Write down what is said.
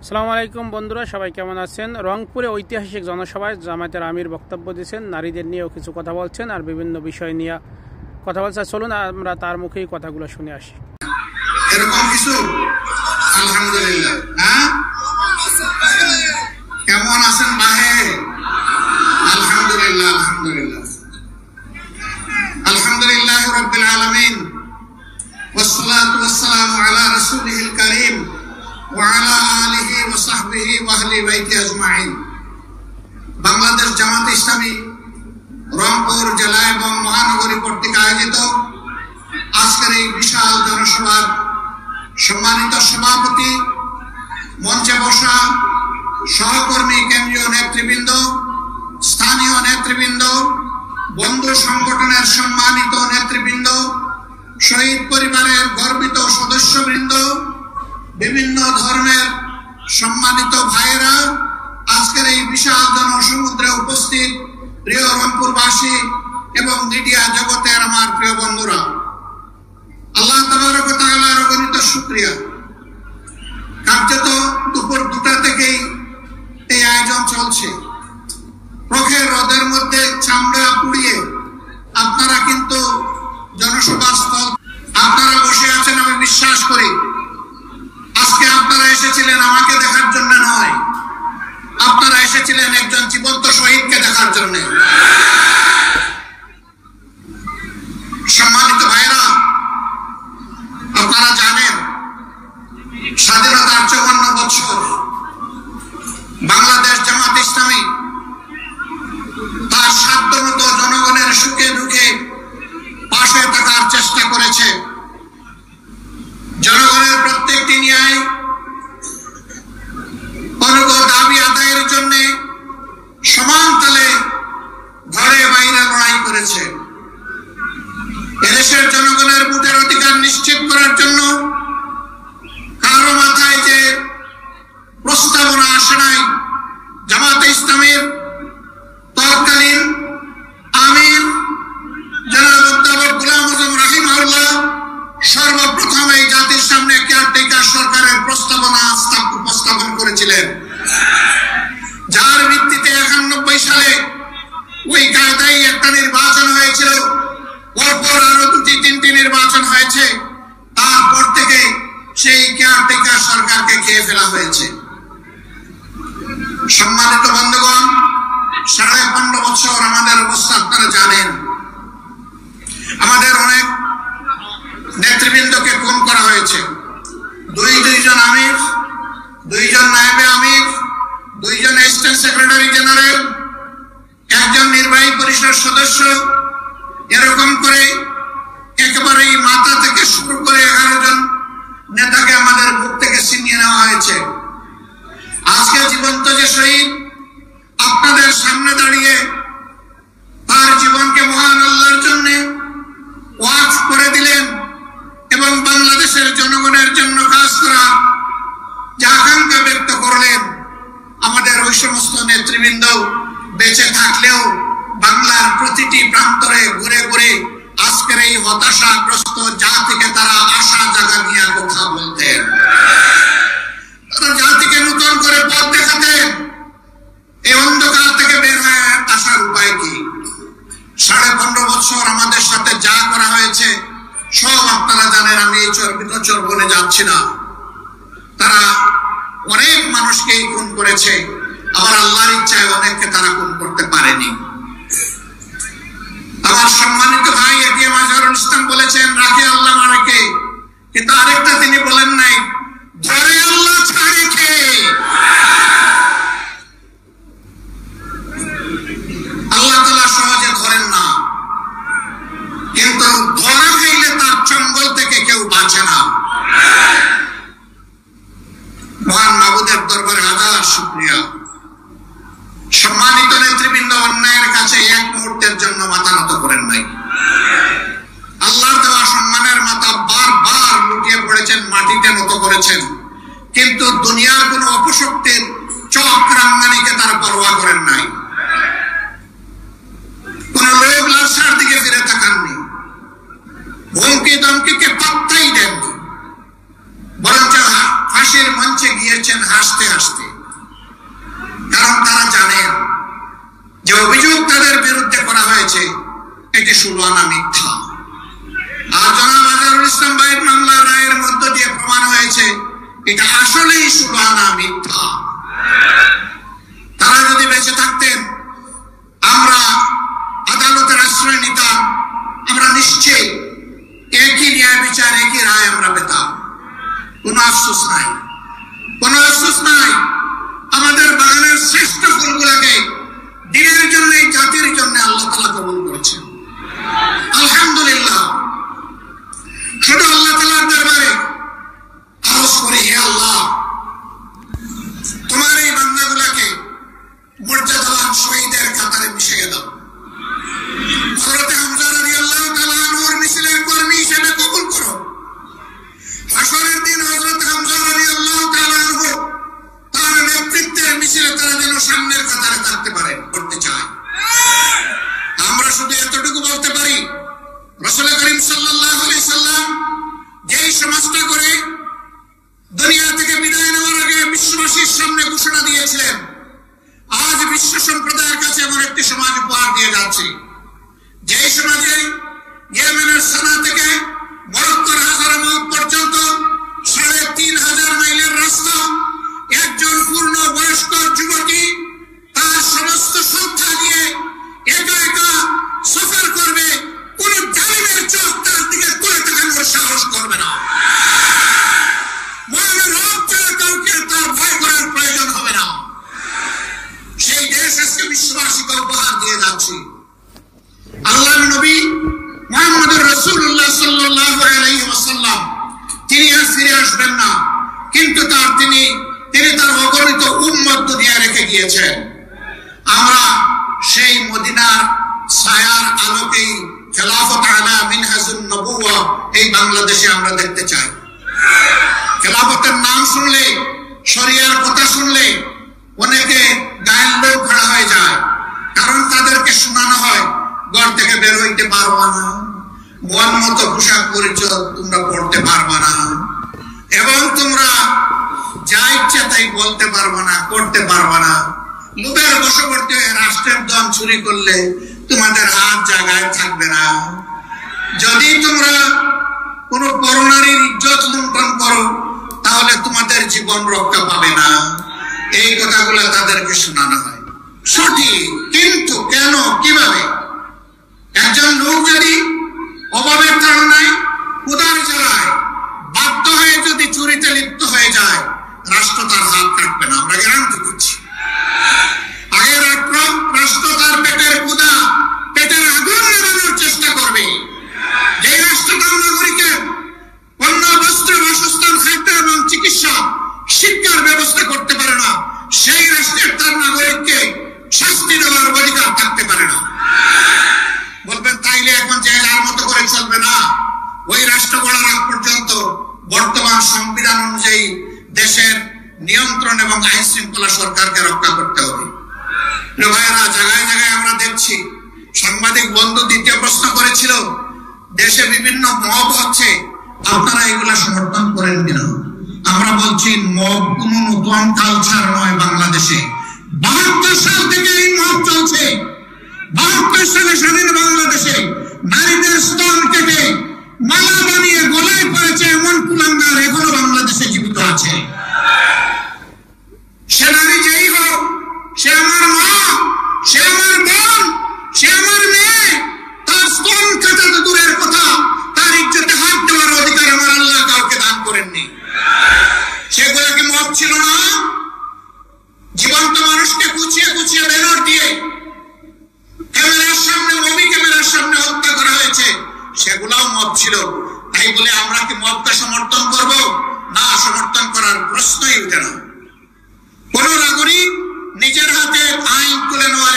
আসসালামু আলাইকুম বন্ধুরা, সবাই কেমন আছেন? রংপুরে ঐতিহাসিক জনসভায় জামায়াতের আমির বক্তব্য দিয়েছেন, নারীদের নিয়েও কিছু কথা বলছেন আর বিভিন্ন বিষয় নিয়ে কথা বলছেন। চলুন আমরা তার মুখেই কথাগুলো শুনে আসি। এরকম কিছু আলহামদুলিল্লাহ। হ্যাঁ, কেমন আছেন ভাই? আলহামদুলিল্লাহ আলহামদুলিল্লাহ আলহামদুলিল্লাহ রাব্বিল আলামিন ওয়াসসালাতু ওয়াসসালামু আলা রাসূলিল কারীম ওয়া আলা আলিহি ওয়া সাহবিহি ওয়া আহলি বাইতি আজমাইন। বাংলাদেশ জামাত ইসলামী রংপুর জেলা এবং মহানগরী কর্তৃক আয়োজিত আজকের এই বিশাল জনসভার সম্মানিত সভাপতি, মঞ্চে বসা সহকর্মী, কেন্দ্রীয় নেতৃবৃন্দ, স্থানীয় নেতৃবৃন্দ, বন্ধু সংগঠনের সম্মানিত নেতৃবৃন্দ, শহীদ পরিবারের গর্বিত সদস্যবৃন্দ, বিভিন্ন ধর্মের সম্মানিত ভাইয়েরা, আজকের এই বিশাল জনসমুদ্রে উপস্থিত প্রিয় রংপুরবাসী এবং মিডিয়া জগতের আমার প্রিয় বন্ধুরা, আল্লাহ তাবারক ওয়া তাআলার অগণিত শুকরিয়া। কার্যত দুপুর 2টা থেকেই এই আয়োজন চলছে। প্রখর রোদের মধ্যে চামড়া পুড়িয়ে আপনারা কিন্তু জনসভার স্থল আপনারা বসে আছেন। আমি বিশ্বাস করি আজকে আপনারা এসেছিলেন আমাকে দেখার জন্য নয়, আপনারা এসেছিলেন একজন জীবন্ত শহীদকে দেখার জন্য। সম্মানিত ভাইরা, আপনারা জানেন স্বাধীনতার 54 বছর বাংলাদেশ জামাত ইসলামী তার সাধ্যমতো জনগণের সুখে দুঃখে পাশে থাকার চেষ্টা করেছে। জনগণের প্রত্যেকটি ন্যায় দাবি আদায়ের জন্য সমান তালে ঘরে বাইরে লড়াই করেছে। এদেশের জনগণের ভোটের অধিকার নিশ্চিত করার জন্য কারো মাথায় যে প্রস্তাবনা আসে নাই, জামাতে ইসলামের তৎকালীন আমির জনাব অধ্যাপক গোলাম আজম রাহিমাহুল্লাহ সর্বপ্রথম এই জাতির সামনে কেয়ারটেকার সরকারের প্রস্তাবনা উপস্থাপন করেছিলেন, যার ভিত্তিতে 91 সালে ওই কায়দায় একটা নির্বাচন হয়েছিল। পরপর আরো 2-3টি নির্বাচন হয়েছে। তারপর থেকে সেই কেয়ারটেকার সরকারকে খেয়ে ফেলা হয়েছে। সম্মানিত বন্ধুগণ, 15.5 বছর আমাদের অবস্থা আপনারা জানেন। আমাদের অনেক নেতৃবৃন্দকে খুন করা হয়েছে। দুইজন আমির, 2জন নায়েবে আমির, 2জন অ্যাসিস্ট্যান্ট সেক্রেটারি জেনারেল, 1জন নির্বাহী পরিষদ সদস্য, এরকম করে একেবারে মাথা থেকে শুরু করে 11 জন নেতাকে আমাদের বুক থেকে ছিনিয়ে নেওয়া হয়েছে। আজকে জীবন্ত যে শহীদ আপনাদের সামনে দাঁড়িয়ে তার জীবনকে মহান আল্লাহর জন্য ওয়াকফ করে দিলেন এবং বাংলাদেশের জনগণের জন্য কাজ করা যে আকাঙ্ক্ষা ব্যক্ত করলেন, আমাদের ওই সমস্ত নেতৃবৃন্দ বেঁচে থাকলেও বাংলার প্রতিটি প্রান্তরে ঘুরে ঘুরে আজকের এই হতাশাগ্রস্ত জাতিকে তারা আশা জাগা নিয়ে কথা বলতেন, তারা জাতিকে নতুন করে পথ দেখাতেন। এই অন্ধকার থেকে বের হয়ে আসার উপায় কি? 15.5 বছর আমাদের সাথে যা করা হয়েছে সব আপনারা জানেন। আমি এই চর্বনে যাচ্ছি না। তারা অনেক মানুষকে খুন করেছে, আবার আল্লাহর ইচ্ছায় অনেককে তারা খুন করতে পারেনি। আমার সম্মানিত ভাই এটিএম আজহারুল ইসলাম বলেছেন, রাখে আল্লাহ মারেকে, কিন্তু আরেকটা তিনি বলেন নাই, ধরে আল্লাহ ছাড়ে কে? আল্লাহ তাআলা সহজে ধরেন না, কিন্তু ধরা খাইলে তার চঙ্গল থেকে কেউ বাঁচে না। মহান মাবুদের দরবারে হাজার শুকরিয়া। সম্মানিত নেতৃবৃন্দ অন্যায়ের কাছে এক মুহূর্তের জন্য মাথা নত করেন নাই। আল্লাহর দেওয়া সম্মানের মাথা বারবার লুটিয়ে পড়েছেন, মাটিতে নত করেছেন, কিন্তু দুনিয়ার কোন অপশক্তির চক্রাঙ্গানিকে তারা পরোয়া করেন নাই। কোন লোক লালসার দিকে ফিরে তাকাননি, হুমকি ধমকিকে পাত্তাই দেননি, বরঞ্চ দিয়েছেন হাসতে হাসতে, কারণ তারা জানেন যে অভিযোগ তাদের বিরুদ্ধে করা হয়েছে এটি 16 আনা মিথ্যা। আর জনাব আজহারুল ইসলাম ভাইয়ের মামলার রায়ের মধ্য দিয়ে প্রমাণ হয়েছে এটা আসলেই 16 আনা মিথ্যা। তারা যদি বেঁচে থাকতেন, আমরা আদালতের আশ্রয় নিতাম, আমরা নিশ্চয়ই একই ন্যায় বিচার, একই রায় আমরা পেতাম। কোনো আফসোস নাই, কোনো আফসোস নাই। আমাদের বাগানের শ্রেষ্ঠ ফুলগুলাকে দিনের জন্য, এই জাতির জন্য আল্লাহ তাআলা কবুল করেছেন, আলহামদুলিল্লাহ। শুধু আল্লাহ তাআলার দরবারে আরজ করি, হে আল্লাহ, তোমার এই বান্দাগুলাকে মর্যাদাবান শহীদের কাতারে মিশিয়ে দাও। হযরত হামজা রাদিয়াল্লাহু তাআলা আনহুর মিছিলের কর্মী হিসেবে কবুল করো। হাশরের দিন হযরত হামজা রাদিয়াল্লাহু তাআলা আনহু তার নেতৃত্বের মিছিলে তারা যেন সামনের কাতারে থাকতে পারে, করতে চায়। আমরা শুধু এতটুকু বলতে পারি, রাসূল করিম সাল্লাল্লাহু আলাইহি সাল্লাম যেই সমাজটা করে দুনিয়া থেকে বিদায় নেওয়ার আগে বিশ্ববাসীর সামনে ঘোষণা দিয়েছিলেন, আজ বিশ্ব সম্প্রদায়ের কাছে এমন একটি সমাজ উপহার দিয়ে যাচ্ছে, যেই সমাজে ইয়েমেনের সানা থেকে মরক্কোর হাজারামাউত পর্যন্ত ৩,৫০০ মাইলের রাস্তা একজন পূর্ণ বয়স্ক যুবতী তার সমস্ত সংখ্যা দিয়ে একা একা সফর করবে। কোন জালিমের চোখ তার দিকে তুলে তাকানোর সাহস করবে না। মহানের রব ছাড়া কাউকে তার ভয় করার প্রয়োজন হবে না। সেই দেশ আজকে বিশ্ববাসীকে উপহার দিয়ে যাচ্ছে। আল্লাহর নবী মুহাম্মদুর রাসূলুল্লাহ সাল্লাল্লাহু আলাইহি ওয়াসাল্লাম তিনি আর ফিরে আসবেন না, কিন্তু তিনি তার অগণিত উম্মত দুনিয়া রেখে গিয়েছেন। আমরা সেই মদিনার ছায়ার আলোকেই খেলাফত আলা মিনহাজুন নবুওয়া এই বাংলাদেশে আমরা দেখতে চাই। খেলাফতের নাম শুনলে, শরিয়ার কথা শুনলে অনেকে গায়ের লোক খাড়া হয়ে যায়, কারণ তাদেরকে শোনানো হয় ঘর থেকে বের হইতে পারবা না, মন মতো পোশাক পরিচয় তোমরা পড়তে পারবা না, এবং তোমরা যা ইচ্ছা তাই বলতে পারবা না, করতে পারবা না। লোভের বশবর্তী হয়ে রাষ্ট্রের ধন চুরি করলে তোমাদের হাত জায়গায় থাকবে না। যদি তোমরা কোন পরনারীর ইজ্জত লুণ্ঠন করো তাহলে তোমাদের জীবন রক্ষা পাবে না। এই কথাগুলো তাদেরকে শোনানো হয়। সঠিক, কিন্তু কেন, কিভাবে? একজন লোক যদি অভাবের কারণে ক্ষুধার জ্বালায় বাধ্য হয়ে যদি চুরিতে লিপ্ত হয়ে যায়, রাষ্ট্র তার হাত কাটবে না, আমরা গ্যারান্টি করছি। আগে রাষ্ট্র তার পেটের ক্ষুধা, পেটের আগুন নেভানোর চেষ্টা করবে। যে রাষ্ট্র তার নাগরিকের অন্ন, বস্ত্র, বাসস্থান, খাদ্য এবং চিকিৎসা, শিক্ষার ব্যবস্থা করতে পারে না, সেই রাষ্ট্রের তার নাগরিককে শাস্তি দেওয়ার অধিকার থাকতে পারে না। বলবেন তাইলে এখন যে যার মতো করে চলবে না, ওই রাষ্ট্র গড়ার আগ পর্যন্ত বর্তমান সংবিধান অনুযায়ী দেশের নিয়ন্ত্রণ এবং আইন শৃঙ্খলা সরকারকে রক্ষা করতে হবে। ভাইয়েরা, জায়গায় জায়গায় আমরা দেখছি, সাংবাদিক বন্ধু দ্বিতীয় প্রশ্ন করেছিল, দেশে বিভিন্ন মব হচ্ছে, আপনারা এগুলা সমর্থন করেন কিনা? আমরা বলছি মব কোন নতুন কালচার নয় বাংলাদেশে। ৭২ সাল থেকে এই মব চলছে। ৭২ সালে স্বাধীন বাংলাদেশে নারীদের স্তন কেটে মালা বানিয়ে গলায় পড়েছে এমন কুলাঙ্গার এখনো বাংলাদেশে জীবিত আছে। সে নারী যেই হোক, সে আমার মা, সে আমার বোন, সে আমার মেয়ে, তার স্তন কাটা তো দূরের কথা, তার ইজ্জতে হাত দেওয়ার অধিকার আমার আল্লাহ কাউকে দান করেননি। সেগুলোকে মব ছিল না? জীবন্ত মানুষকে কুচিয়ে কুচিয়ে ব্যানার দিয়ে ক্যামেরার সামনে, মুভি ক্যামেরার সামনে হত্যা করা হয়েছে, সেগুলাও মব ছিল। তাই বলে আমরা কি মবকে সমর্থন করব? না, সমর্থন করার প্রশ্নই উঠে না। কোন নাগরিক নিজের হাতে আইন তুলে নেওয়ার